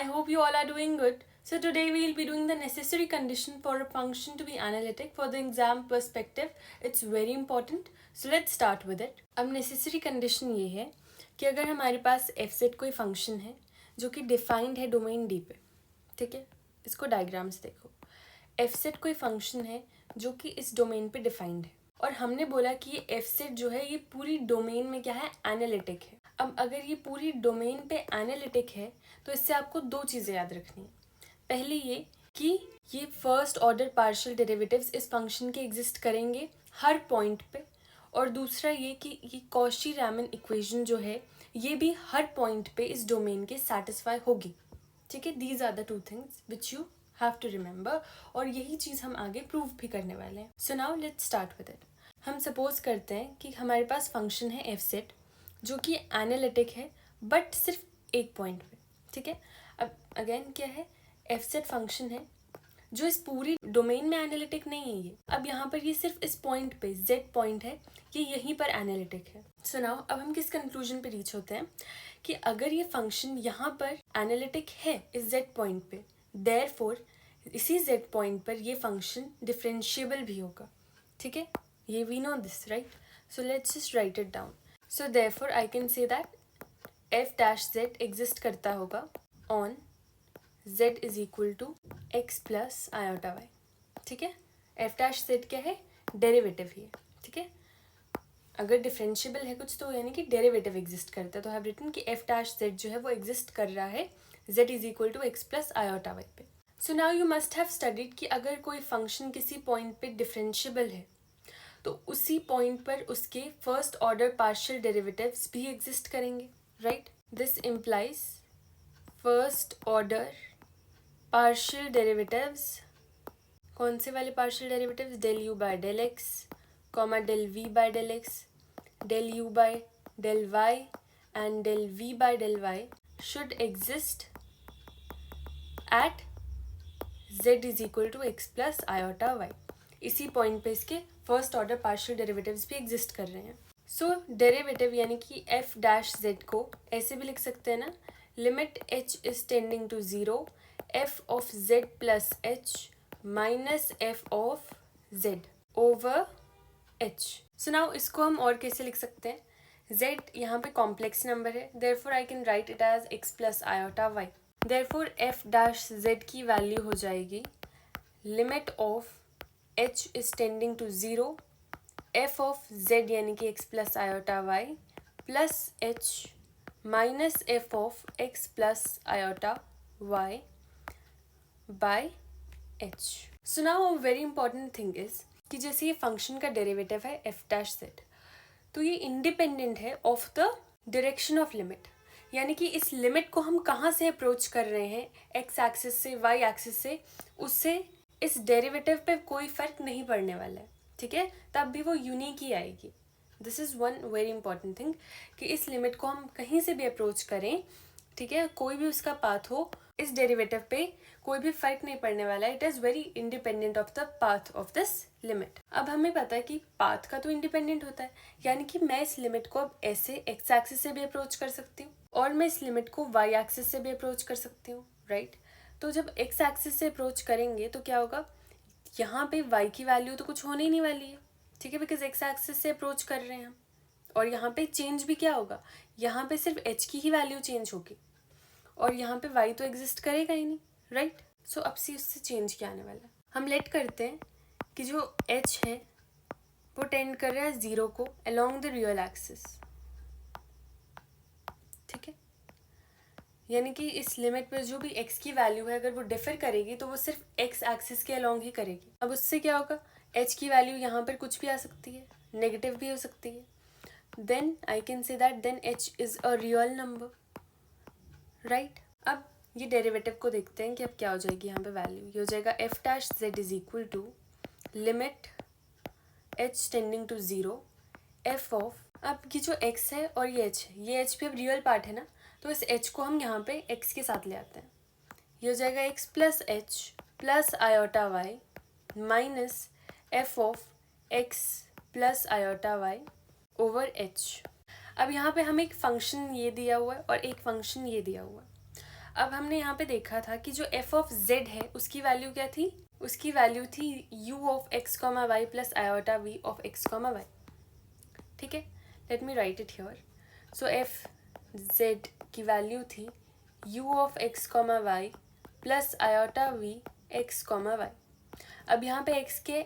I hope you all are doing good. So today we will be doing the necessary condition for a function to be analytic for the exam perspective. It's very important. So let's start with it. अब necessary condition ये है कि अगर हमारे पास f(z) कोई function है जो कि defined है डोमेन D पे, ठीक है, इसको डायग्राम से देखो. f(z) कोई function है जो कि इस डोमेन पे डिफाइंड है और हमने बोला कि ये f(z) जो है ये पूरी डोमेन में क्या है, एनालिटिक है. अब अगर ये पूरी डोमेन पे एनालिटिक है तो इससे आपको दो चीज़ें याद रखनी है. पहली ये कि ये फर्स्ट ऑर्डर पार्शियल डेरिवेटिव्स इस फंक्शन के एग्जिस्ट करेंगे हर पॉइंट पे, और दूसरा ये कि ये कॉशी रामन इक्वेशन जो है ये भी हर पॉइंट पे इस डोमेन के सेटिस्फाई होगी. ठीक है, these are the two things which you have to remember, और यही चीज़ हम आगे प्रूव भी करने वाले हैं. So now let's start with it. हम सपोज करते हैं कि हमारे पास फंक्शन है f(z) जो कि एनालिटिक है बट सिर्फ एक पॉइंट पे. ठीक है, अब अगेन क्या है, f(z) फंक्शन है जो इस पूरी डोमेन में एनालिटिक नहीं है ये. अब यहाँ पर ये सिर्फ इस पॉइंट पे z पॉइंट है, ये यहीं पर एनालिटिक है. सो नाउ अब हम किस कंक्लूजन पे रीच होते हैं कि अगर ये फंक्शन यहाँ पर एनालिटिक है इस z पॉइंट पे, देयरफॉर इसी z पॉइंट पर ये फंक्शन डिफरेंशिएबल भी होगा. ठीक है, ये we know this, right? So let's just write it down. So therefore I can say that f(z) exist करता होगा on z is equal to x plus iota y. ठीक है, f(z) क्या है, डेरिवेटिव ही है. ठीक है, अगर डिफरेंशिएबल है कुछ तो यानी कि डेरिवेटिव एग्जिस्ट करता है, तो हैव रिटन कि f(z) जो है वो एग्जिस्ट कर रहा है z is equal to x plus iota y पे. So now you must have studied कि अगर कोई फंक्शन किसी पॉइंट पे डिफरेंशिएबल है तो उसी पॉइंट पर उसके फर्स्ट ऑर्डर पार्शियल डेरिवेटिव्स भी एग्जिस्ट करेंगे, right? This implies first order partial derivatives. कौन से वाले partial derivatives? Del u by del x, comma del v by del x, del u by del y and del v by del y should exist at z is equal to x plus iota y. इसी point पे इसके first order partial derivatives भी exist कर रहे हैं. सो derivative यानी कि f(z) को ऐसे भी लिख सकते हैं ना, limit h is tending to 0 f of z plus h minus f of z over h. So now इसको हम और कैसे लिख सकते हैं, z यहाँ पे कॉम्प्लेक्स नंबर है, therefore I can write it as x plus iota y. Therefore f(z) की वैल्यू हो जाएगी limit of h is tending to 0 f of z यानी कि x plus iota y plus h minus f of x plus iota y by h. So now a very important thing is कि जैसे ये function का derivative है f(z) तो ये independent है of the direction of limit, यानी कि इस लिमिट को हम कहाँ से अप्रोच कर रहे हैं, x एक्सिस से, y एक्सिस से, उससे इस डेरिवेटिव पे कोई फर्क नहीं पड़ने वाला है. ठीक है, तब भी वो यूनिक ही आएगी. This is one very important thing कि इस लिमिट को हम कहीं से भी अप्रोच करें, ठीक है, कोई भी उसका पाथ हो, इस डेरिवेटिव पे कोई भी फर्क नहीं पड़ने वाला है. It is very independent of the path of this limit. अब हमें पता है कि पाथ का तो इंडिपेंडेंट होता है, यानी कि मैं इस लिमिट को अब ऐसे एक्स एक्सिस से भी अप्रोच कर सकती हूँ और मैं इस लिमिट को वाई एक्सिस से भी अप्रोच कर सकती हूँ, राइट? तो जब एक्स एक्सिस से अप्रोच करेंगे तो क्या होगा, यहाँ पे y की वैल्यू तो कुछ होने ही नहीं वाली है. ठीक है, बिकॉज एक्स एक्सिस से अप्रोच कर रहे हैं हम, और यहाँ पे चेंज भी क्या होगा, यहाँ पे सिर्फ h की ही वैल्यू चेंज होगी और यहाँ पे y तो एग्जिस्ट करेगा ही नहीं, राइट? सो अब से उससे चेंज क्या आने वाला है, हम लेट करते हैं कि जो h है वो टेंड कर रहा है 0 को अलोंग द रियल एक्सिस. ठीक है, यानी कि इस लिमिट पर जो भी x की वैल्यू है अगर वो डिफर करेगी तो वो सिर्फ x एक्सिस के अलोंग ही करेगी. अब उससे क्या होगा, h की वैल्यू यहाँ पर कुछ भी आ सकती है, नेगेटिव भी हो सकती है. Then I can say that then h is a real number, right? अब ये डेरिवेटिव को देखते हैं कि अब क्या हो जाएगी यहाँ पे वैल्यू. ये हो जाएगा f(z) is equal to limit h tending to 0 f of, अब ये जो x है और ये h है, ये h भी अब रियल पार्ट है ना, तो इस h को हम यहाँ पे x के साथ ले आते हैं. ये हो जाएगा x plus h plus iota y minus f of x plus iota y over h. अब यहाँ पे हमें एक फंक्शन ये दिया हुआ है और एक फंक्शन ये दिया हुआ है. अब हमने यहाँ पे देखा था कि जो f ऑफ z है उसकी वैल्यू क्या थी, उसकी वैल्यू थी u of x comma Y plus iota v of x comma y. ठीक है, let me write it here. So f z की वैल्यू थी u of x comma Y plus iota v x comma y. अब यहाँ पे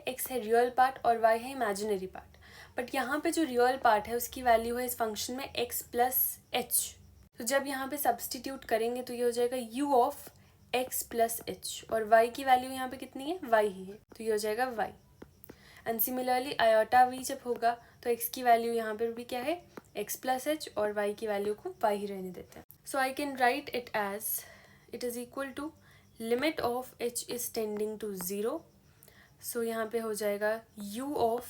x है real part और y है इमेजिनरी पार्ट, बट यहाँ पे जो रियल पार्ट है उसकी वैल्यू है इस फंक्शन में x प्लस एच. तो जब यहाँ पे सब्सटीट्यूट करेंगे तो ये हो जाएगा u of x plus H, और y की वैल्यू यहाँ पे कितनी है, y ही है, तो ये हो जाएगा y. And similarly iota v जब होगा तो x की वैल्यू यहाँ पर भी क्या है, x प्लस एच, और y की वैल्यू को y ही रहने देते हैं. So I can write it as it is equal to limit of h is tending to 0. सो यहाँ पे हो जाएगा u of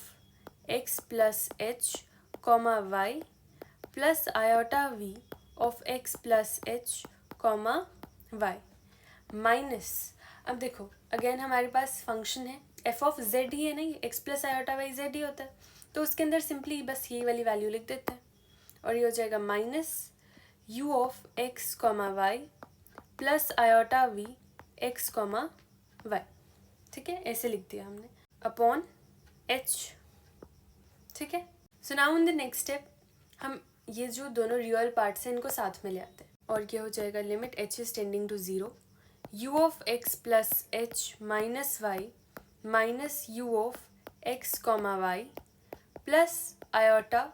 x plus H comma Y plus iota v of x plus H comma Y minus. अब देखो again हमारे पास function है f ऑफ z ही है ना, ये x plus iota Y z ही होता है, तो उसके अंदर सिंपली बस ये वाली वैल्यू लिख देते हैं और ये हो जाएगा minus u of x comma Y plus iota v x comma y. ठीक है, ऐसे लिख दिया हमने अपॉन h. ठीक है, so now in the next step हम ये जो दोनों रियल पार्ट्स हैं इनको साथ में ले आते हैं और क्या हो जाएगा, limit h is tending to 0 u of x plus h minus y minus u of x comma Y plus iota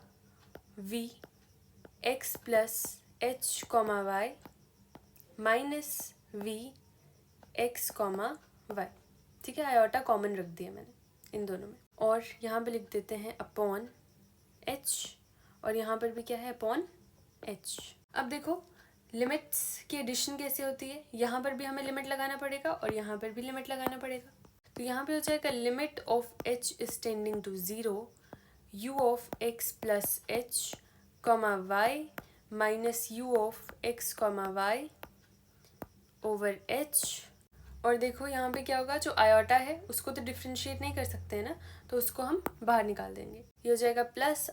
v x plus H comma Y minus v x comma y. ठीक है, iota common रख दिया मैंने इन दोनों में, और यहाँ पे लिख देते हैं अपॉन h, और यहाँ पर भी क्या है, अपॉन h. अब देखो लिमिट्स की एडिशन कैसे होती है, यहाँ पर भी हमें लिमिट लगाना पड़ेगा और यहाँ पर भी लिमिट लगाना पड़ेगा. तो यहाँ पे हो जाएगा limit of h is tending to 0 u of x plus H comma Y minus u of x comma y over h. और देखो यहाँ पे क्या होगा, जो आयोटा है उसको तो डिफ्रेंशिएट नहीं कर सकते हैं ना, तो उसको हम बाहर निकाल देंगे. ये हो जाएगा प्लस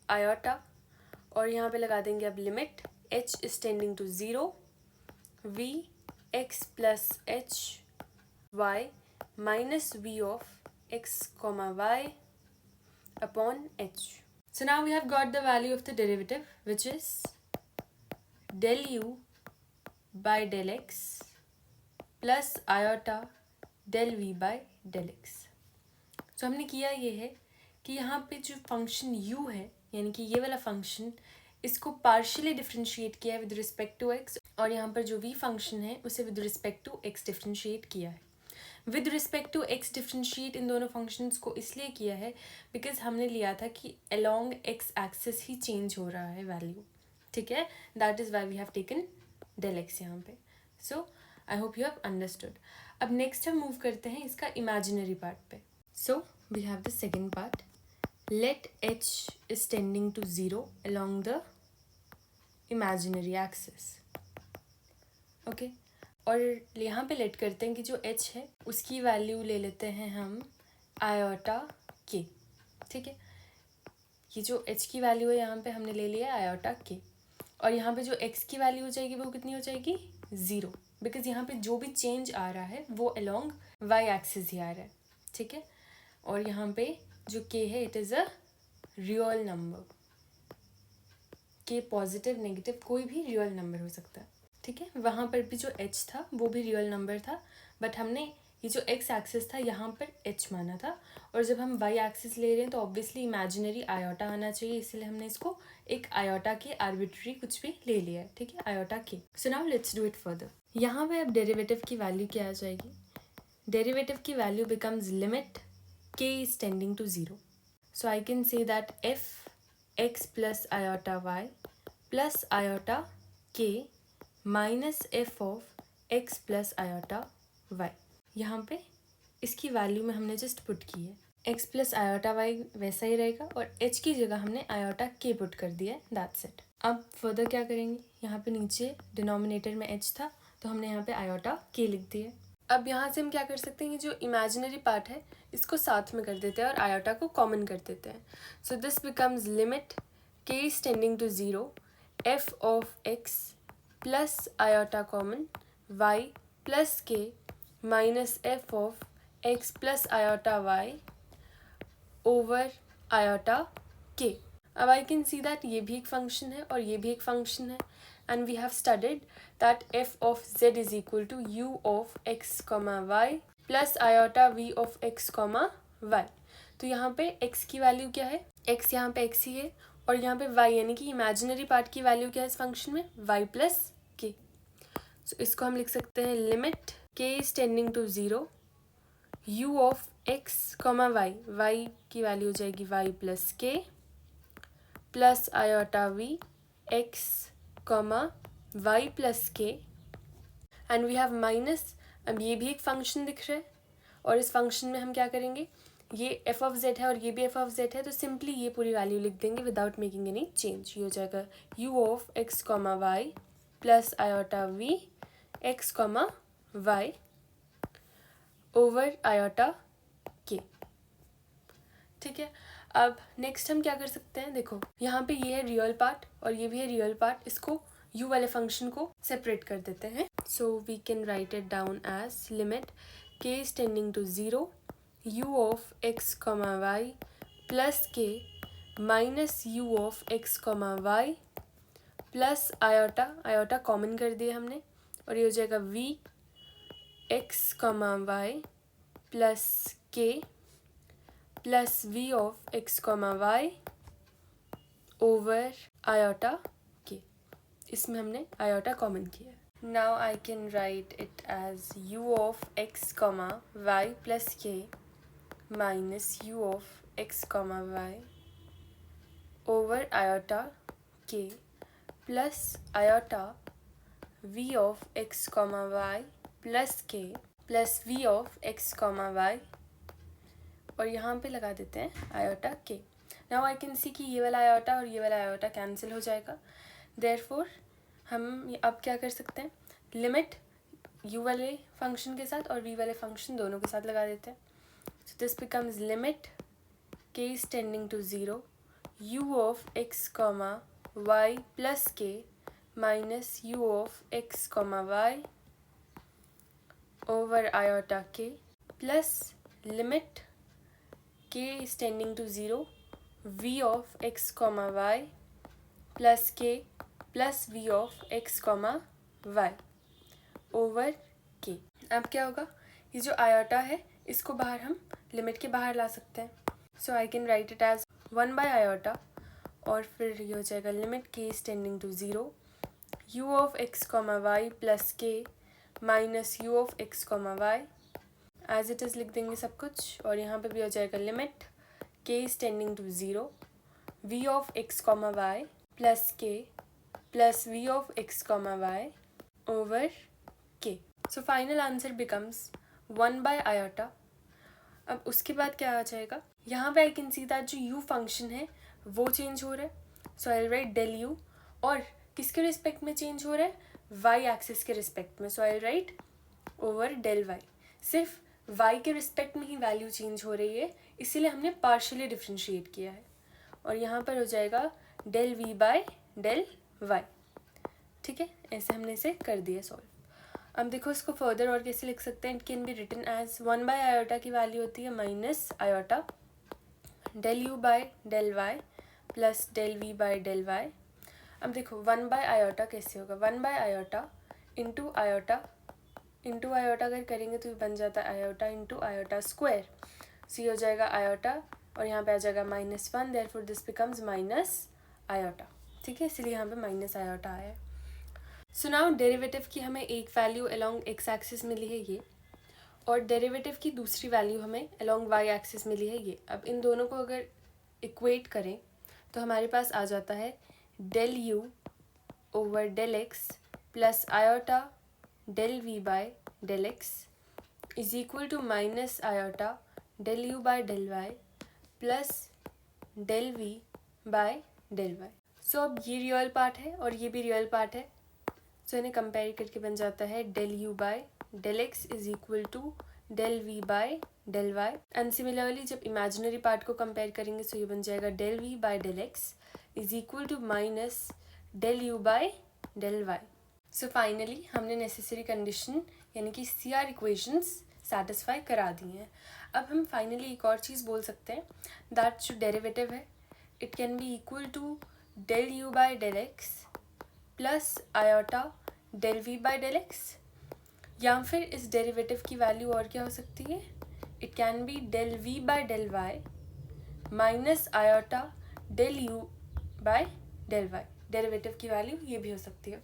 आयोटा, और यहाँ पे लगा देंगे अब limit h is tending to 0 v x plus h y minus v of x comma y upon h. So now we have got the value of the derivative which is del u by del x plus iota del v by del x. तो हमने किया ये है कि यहाँ पे जो function u है यानी कि ये वाला फंक्शन, इसको पार्शियली डिफ्रेंशिएट किया है विद रिस्पेक्ट टू x, और यहाँ पर जो v फंक्शन है उसे with respect to x differentiate किया है. With respect to x differentiate इन दोनों फंक्शंस को इसलिए किया है बिकॉज हमने लिया था कि अलोंग x एक्सिस ही चेंज हो रहा है वैल्यू. ठीक है, that is why we have taken del x यहाँ पे. So I hope you have understood. अब नेक्स्ट हम मूव करते हैं इसका इमेजिनरी पार्ट पे. So we have the second part, let h is tending to 0 along the imaginary axis. Okay, और यहाँ पे लेट करते हैं कि जो h है उसकी वैल्यू ले लेते हैं हम आयोटा k. ठीक है, ये जो h की वैल्यू है यहाँ पे हमने ले लिया आयोटा k, और यहाँ पे जो x की वैल्यू हो जाएगी वो कितनी हो जाएगी, 0, बिकॉज यहाँ पे जो भी चेंज आ रहा है वो अलोंग y एक्सिस ही आ रहा है. ठीक है, और यहाँ पे जो k है it is a real number. k positive negative कोई भी रियल नंबर हो सकता है. ठीक है, वहाँ पर भी जो h था वो भी रियल नंबर था, बट हमने ये जो x एक्सिस था यहाँ पर h माना था, और जब हम y एक्सिस ले रहे हैं तो ऑब्वियसली इमेजिनरी आयोटा आना चाहिए, इसलिए हमने इसको एक आयोटा के आर्बिट्री कुछ भी ले लिया है. ठीक है, iota k. So now let's do it further. यहाँ पे अब डेरिवेटिव की वैल्यू क्या आ जाएगी, डेरिवेटिव की value becomes limit k is tending to 0. So I can say that f x plus iota y plus iota k minus f of x plus iota y. यहाँ पे इसकी वैल्यू में हमने just put की है, x plus iota y वैसा ही रहेगा और h की जगह हमने आयोटा k पुट कर दिया है, दैट्स इट. अब फर्दर क्या करेंगे, यहाँ पे नीचे डिनोमिनेटर में h था तो हमने यहाँ पे आयोटा k लिख दिया. अब यहाँ से हम क्या कर सकते हैं, ये जो इमेजिनरी पार्ट है इसको साथ में कर देते हैं और आयोटा को कॉमन कर देते हैं. So this becomes limit k is tending to 0 f of x plus iota common y plus k minus f of x plus iota y over iota k. अब आई कैन सी दैट ये भी एक function है और ये भी एक function है, and we have studied that f of z is equal to u of x comma Y plus iota v of x comma y. तो यहाँ पे x की वैल्यू क्या है, x यहाँ पे x ही है, और यहाँ पे y यानी कि इमेजिनरी पार्ट की वैल्यू क्या है इस फंक्शन में, y प्लस के. सो इसको हम लिख सकते हैं limit k is tending to 0 u of x comma y, y की वैल्यू हो जाएगी y plus k plus iota v x comma y plus k, and we have minus. अब ये भी एक फंक्शन दिख रहा है और इस फंक्शन में हम क्या करेंगे, ये एफ ऑफ जेड है और ये भी एफ ऑफ जेड है, तो सिंपली ये पूरी वैल्यू लिख देंगे विदाउट मेकिंग एनी चेंज. ये हो जाएगा u of x comma Y plus iota v x comma y over iota के. ठीक है. अब नेक्स्ट हम क्या कर सकते हैं, देखो यहाँ पे ये है रियल पार्ट और ये भी है रियल पार्ट, इसको u वाले फंक्शन को सेपरेट कर देते हैं. So we can write it down as limit k is tending to 0 u of x comma Y plus k minus u of x comma Y plus iota, iota common कर दिया हमने, और ये हो जाएगा v x comma Y plus k plus v of x comma y over iota k. इसमें हमने iota common किया. Now I can write it as u of x comma Y plus k minus u of x comma y over iota k plus iota v of x comma Y plus k plus v of x comma y, और यहाँ पे लगा देते हैं iota के. Now I can सी कि ये वाला आयोटा और ये वाला आयोटा कैंसिल हो जाएगा. देयरफॉर हम अब क्या कर सकते हैं, लिमिट u वाले फंक्शन के साथ और v वाले फंक्शन दोनों के साथ लगा देते हैं. So this becomes limit k is tending to 0 u of x comma Y plus k minus u of x comma y over iota k plus limit k is tending to 0 v of x comma y plus k plus v of x comma y over k. अब क्या होगा, ये जो iota है इसको बाहर हम limit के बाहर ला सकते हैं. So I can write it as 1 by iota, और फिर ये हो जाएगा limit k is tending to 0 u of x comma y plus k minus u of x comma y as it is लिख देंगे सब कुछ, और यहाँ पे भी हो जाएगा limit k is tending to 0 v of x comma Y plus k plus v of x comma y over k. So final answer becomes 1 by iota. अब उसके बाद क्या आ जाएगा, यहाँ पे आई कैन सी दैट जो u फंक्शन है वो चेंज हो रहा है. So I write del u, और किसके रिस्पेक्ट में चेंज हो रहा है, y एक्सिस के रिस्पेक्ट में. सो I right over del y. सिर्फ y के रिस्पेक्ट में ही वैल्यू चेंज हो रही है, इसीलिए हमने पार्शियली डिफ्रेंशिएट किया है, और यहाँ पर हो जाएगा del v by del y. ठीक है, ऐसे हमने इसे कर दिया सॉल्व. अब देखो इसको फर्दर और कैसे लिख सकते हैं. It can be written as 1 by iota की वैल्यू होती है minus iota del u by del y plus del v by del y. अब देखो 1 बाय आयोटा कैसे होगा, 1 बाय आयोटा इंटू आयोटा अगर करेंगे तो बन जाता है आयोटा इंटू आयोटा स्क्वायर. सो ये हो जाएगा आयोटा और यहाँ पे आ जाएगा -1, therefore this becomes minus iota. ठीक है, इसलिए यहाँ पे माइनस आयोटा आया. सो नाउ डेरिवेटिव की हमें एक वैल्यू अलोंग एक्स एक्सिस मिली है ये, और डेरिवेटिव की दूसरी वैल्यू हमें अलोंग वाई एक्सिस मिली है ये. अब इन दोनों को अगर इक्वेट करें तो हमारे पास आ जाता है del u over del x plus iota del v by del x is equal to minus iota del u by del y plus del v by del y. So अब ये रियल पार्ट है और ये भी real part है, सो इन्हें compare करके बन जाता है del u by del x is equal to del v by del y. And similarly जब इमेजिनरी पार्ट को कंपेयर करेंगे सो ये बन जाएगा del v by del x is equal to minus del u by del y. So finally हमने necessary condition यानी कि CR equations satisfy करा दी हैं. अब हम फाइनली एक और चीज़ बोल सकते हैं, दैट जो डेरिवेटिव है it can be equal to del u by del x plus iota del v by del x, या फिर इस डेरिवेटिव की वैल्यू और क्या हो सकती है, it can B del v by del y minus iota del u by del y. Derivative की वैल्यू ये भी हो सकती है.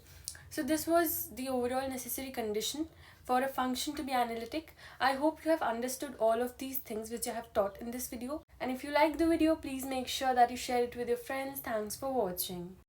So this was the overall necessary condition for a function to be analytic. I hope you have understood all of these things which I have taught in this video. And if you like the video, please make sure that you share it with your friends. Thanks for watching.